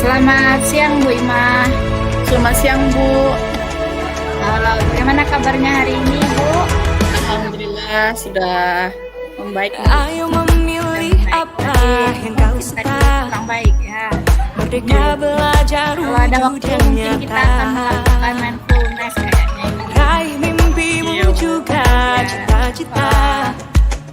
Selamat siang Bu Ima. Selamat siang, Bu. Bagaimana kabarnya hari ini Bu? Alhamdulillah sudah membaik. Ayo memilih apa yang kau suka. Kurang baik ya. Merdeka belajar Kalau ada waktu mungkin kita akan melakukan mindfulness kayaknya. Raih mimpimu juga cita-cita.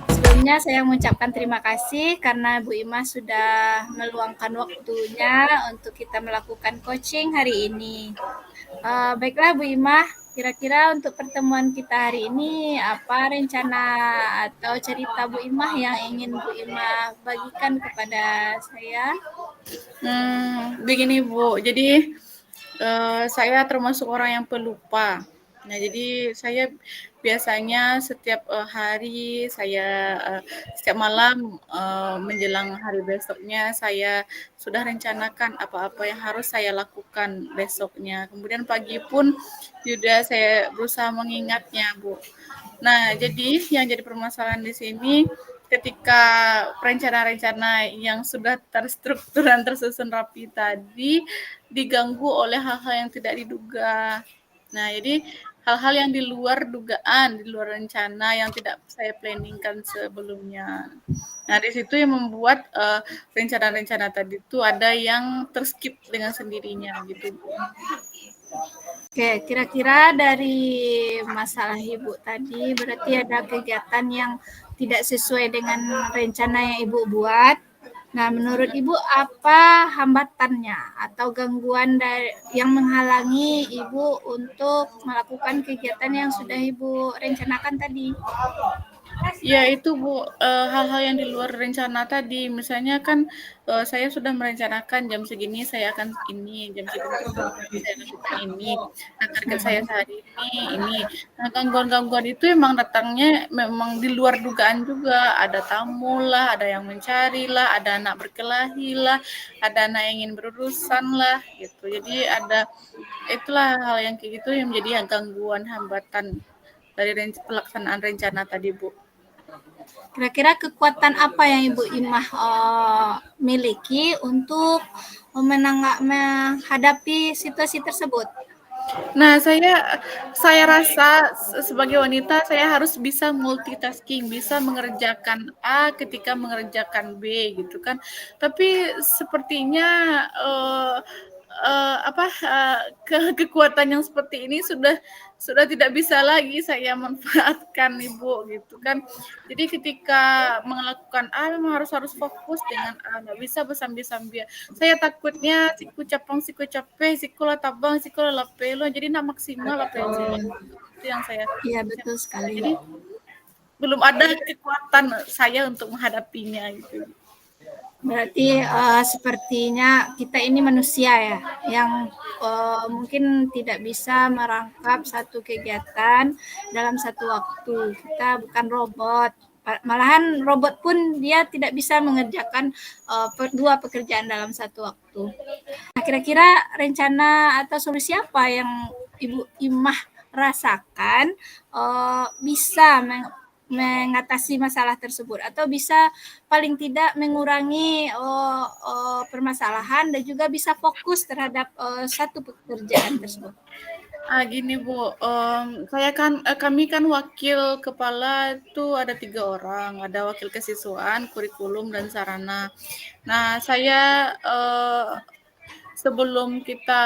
Sebelumnya saya mengucapkan terima kasih karena Bu Ima sudah meluangkan waktunya untuk kita melakukan coaching hari ini. Baiklah Bu Ima, kira-kira untuk pertemuan kita hari ini apa rencana atau cerita Bu Ima yang ingin Bu Ima bagikan kepada saya? Begini, Bu. Jadi saya termasuk orang yang pelupa. Nah, jadi saya biasanya setiap hari setiap malam menjelang hari besoknya saya sudah rencanakan apa-apa yang harus saya lakukan besoknya. Kemudian pagi pun juga saya berusaha mengingatnya, Bu. Nah, jadi yang jadi permasalahan di sini ketika rencana-rencana yang sudah terstruktur dan tersusun rapi tadi diganggu oleh hal-hal yang tidak diduga. Nah, jadi hal-hal yang di luar dugaan, di luar rencana yang tidak saya planningkan sebelumnya. Nah, di situ yang membuat rencana-rencana tadi itu ada yang terskip dengan sendirinya gitu. Oke, kira-kira dari masalah Ibu tadi berarti ada kegiatan yang tidak sesuai dengan rencana yang Ibu buat. Nah, menurut Ibu apa hambatannya atau gangguan yang menghalangi Ibu untuk melakukan kegiatan yang sudah Ibu rencanakan tadi? Ya itu Bu, hal-hal yang di luar rencana tadi, misalnya kan saya sudah merencanakan jam segini saya akan ini, jam segini saya lakukan ini, nah target saya sehari ini. Nah gangguan-gangguan itu emang datangnya memang di luar dugaan juga, ada tamu lah, ada yang mencari lah, ada anak berkelahi lah, ada anak yang ingin berurusan lah, gitu. Jadi itulah hal yang kayak gitu yang menjadi gangguan hambatan dari pelaksanaan rencana tadi Bu. Kira-kira kekuatan apa yang Ibu Imah miliki untuk menghadapi situasi tersebut? Nah, saya rasa sebagai wanita saya harus bisa multitasking, bisa mengerjakan A ketika mengerjakan B gitu kan. Tapi sepertinya kekuatan yang seperti ini sudah tidak bisa lagi saya manfaatkan Ibu gitu kan. Jadi ketika melakukan A memang harus fokus dengan A, nggak bisa bersambi-sambi. Saya takutnya siku capang, siku capek, siku latabang, siku lalapelo, jadi nggak maksimal apa yang saya lakukan. Itu yang saya. Iya betul sekali. Jadi belum ada kekuatan saya untuk menghadapinya gitu. Berarti sepertinya kita ini manusia ya, yang mungkin tidak bisa merangkap satu kegiatan dalam satu waktu. Kita bukan robot. Malahan robot pun dia tidak bisa mengerjakan dua pekerjaan dalam satu waktu. Nah, kira-kira rencana atau solusi apa yang Ibu Imah rasakan bisa mengatasi masalah tersebut atau bisa paling tidak mengurangi permasalahan dan juga bisa fokus terhadap satu pekerjaan tersebut. Gini Bu, kami kan wakil kepala itu ada 3 orang, ada wakil kesiswaan, kurikulum, dan sarana. Nah, saya sebelum kita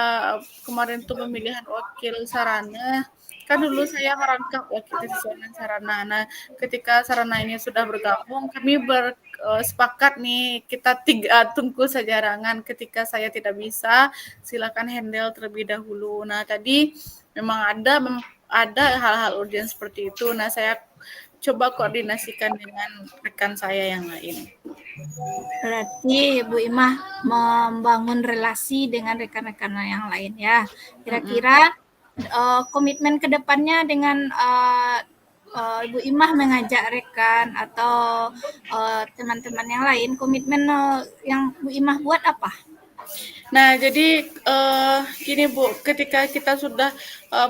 kemarin tuh pemilihan wakil sarana, kan dulu saya merangkap wakil kesiswaan dan sarana. Nah, ketika sarana ini sudah bergabung, kami sepakat nih kita tunggu sajarangan. Ketika saya tidak bisa, silakan handle terlebih dahulu. Nah, tadi memang ada hal-hal urgent seperti itu. Nah, saya coba koordinasikan dengan rekan saya yang lain. Berarti Bu Imah membangun relasi dengan rekan-rekan yang lain ya. Kira-kira komitmen ke depannya dengan Ibu Imah mengajak rekan atau teman-teman yang lain, komitmen yang Bu Imah buat apa? Nah, jadi Gini Bu, ketika kita sudah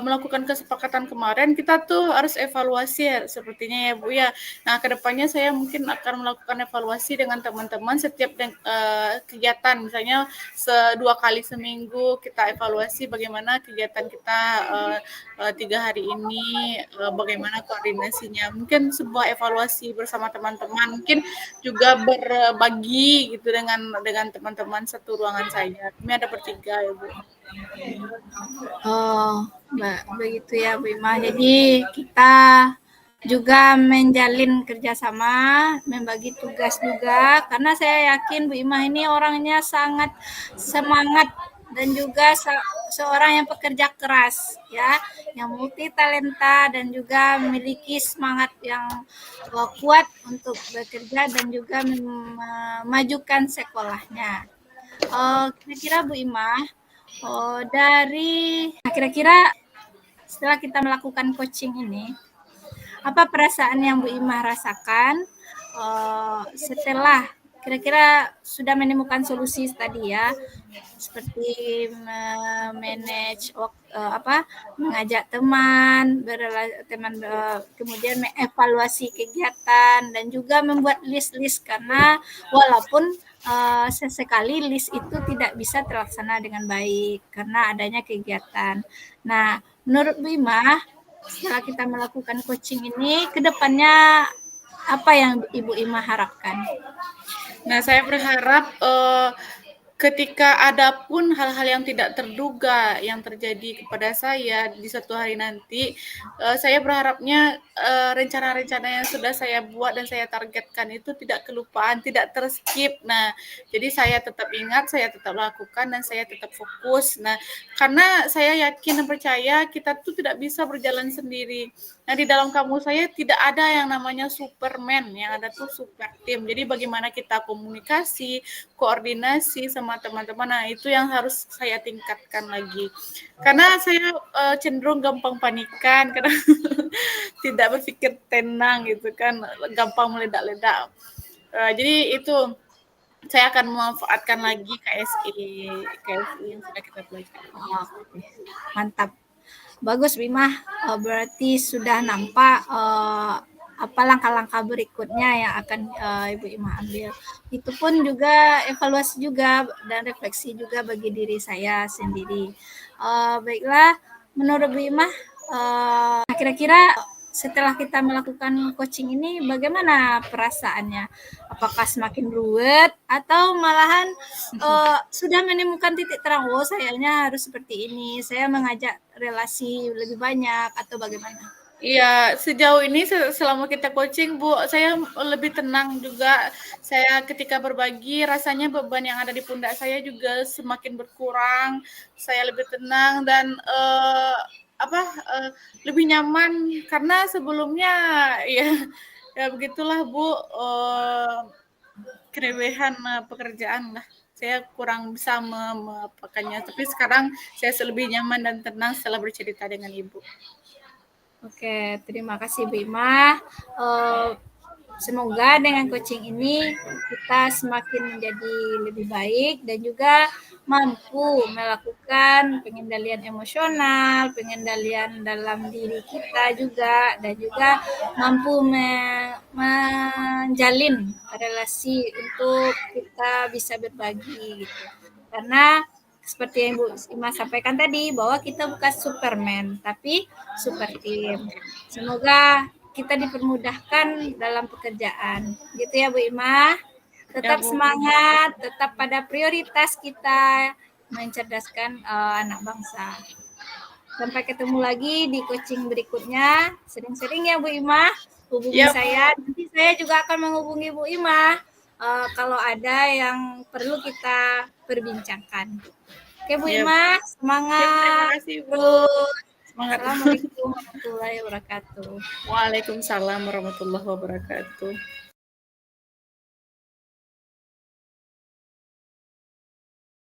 melakukan kesepakatan kemarin, kita tuh harus evaluasi ya, sepertinya ya Bu ya. Nah, kedepannya saya mungkin akan melakukan evaluasi dengan teman-teman setiap kegiatan, misalnya 2 kali seminggu kita evaluasi bagaimana kegiatan kita 3 hari ini, bagaimana koordinasinya. Mungkin sebuah evaluasi bersama teman-teman, mungkin juga berbagi gitu dengan teman-teman satu ruangan saya. Kami ada bertiga ya Bu. Oh, begitu ya Bu Ima. Jadi kita juga menjalin kerjasama, membagi tugas juga, karena saya yakin Bu Ima ini orangnya sangat semangat dan juga seorang yang pekerja keras ya, yang multi talenta dan juga memiliki semangat yang kuat untuk bekerja dan juga memajukan sekolahnya. Kira-kira Bu Ima, kira-kira setelah kita melakukan coaching ini, apa perasaan yang Bu Ima rasakan setelah kira-kira sudah menemukan solusi tadi ya, seperti manage mengajak teman, kemudian mengevaluasi kegiatan dan juga membuat list-list, karena walaupun sesekali list itu tidak bisa terlaksana dengan baik karena adanya kegiatan. Nah, menurut Bu Ima, setelah kita melakukan coaching ini, ke depannya apa yang Ibu Ima harapkan? Nah, saya berharap ketika ada pun hal-hal yang tidak terduga yang terjadi kepada saya di suatu hari nanti, saya berharapnya rencana-rencana yang sudah saya buat dan saya targetkan itu tidak kelupaan, tidak terskip. Nah, jadi saya tetap ingat, saya tetap lakukan, dan saya tetap fokus. Nah, karena saya yakin dan percaya kita tuh tidak bisa berjalan sendiri. Nah, di dalam kamus saya tidak ada yang namanya Superman, yang ada tuh super tim. Jadi bagaimana kita komunikasi, koordinasi sama teman-teman, nah itu yang harus saya tingkatkan lagi. Karena saya cenderung gampang panikan, karena tidak berpikir tenang gitu kan, gampang meledak-ledak. Jadi itu saya akan memanfaatkan lagi KSI yang sudah kita pelajari. Mantap. Bagus Bima, berarti sudah nampak apa langkah-langkah berikutnya yang akan Ibu Ima ambil. Itu pun juga evaluasi juga dan refleksi juga bagi diri saya sendiri. Baiklah, menurut Bu Ima, kira-kira setelah kita melakukan coaching ini bagaimana perasaannya? Apakah semakin ruwet atau malahan sudah menemukan titik terang, oh sayanya harus seperti ini, saya mengajak relasi lebih banyak, atau bagaimana? Iya, sejauh ini selama kita coaching, Bu, saya lebih tenang juga. Saya ketika berbagi, rasanya beban yang ada di pundak saya juga semakin berkurang. Saya lebih tenang dan lebih nyaman, karena sebelumnya ya begitulah Bu, kerewehan pekerjaan lah. Saya kurang bisa mempakannya, tapi sekarang saya lebih nyaman dan tenang setelah bercerita dengan Ibu. Oke, terima kasih Bu Ima. Semoga dengan coaching ini kita semakin menjadi lebih baik dan juga mampu melakukan pengendalian emosional, pengendalian dalam diri kita juga, dan juga mampu menjalin relasi untuk kita bisa berbagi gitu. Karena seperti yang Bu Ima sampaikan tadi, bahwa kita bukan Superman, tapi super tim. Semoga kita dipermudahkan dalam pekerjaan. Gitu ya Bu Ima. Tetap semangat, tetap pada prioritas kita mencerdaskan anak bangsa. Sampai ketemu lagi di coaching berikutnya. Sering-sering ya Bu Ima, hubungi saya. Nanti saya juga akan menghubungi Bu Ima kalau ada yang perlu kita perbincangkan. Oke Bu Ima, semangat. Terima kasih Bu. Semangat. Assalamualaikum warahmatullahi wabarakatuh. Waalaikumsalam warahmatullahi wabarakatuh.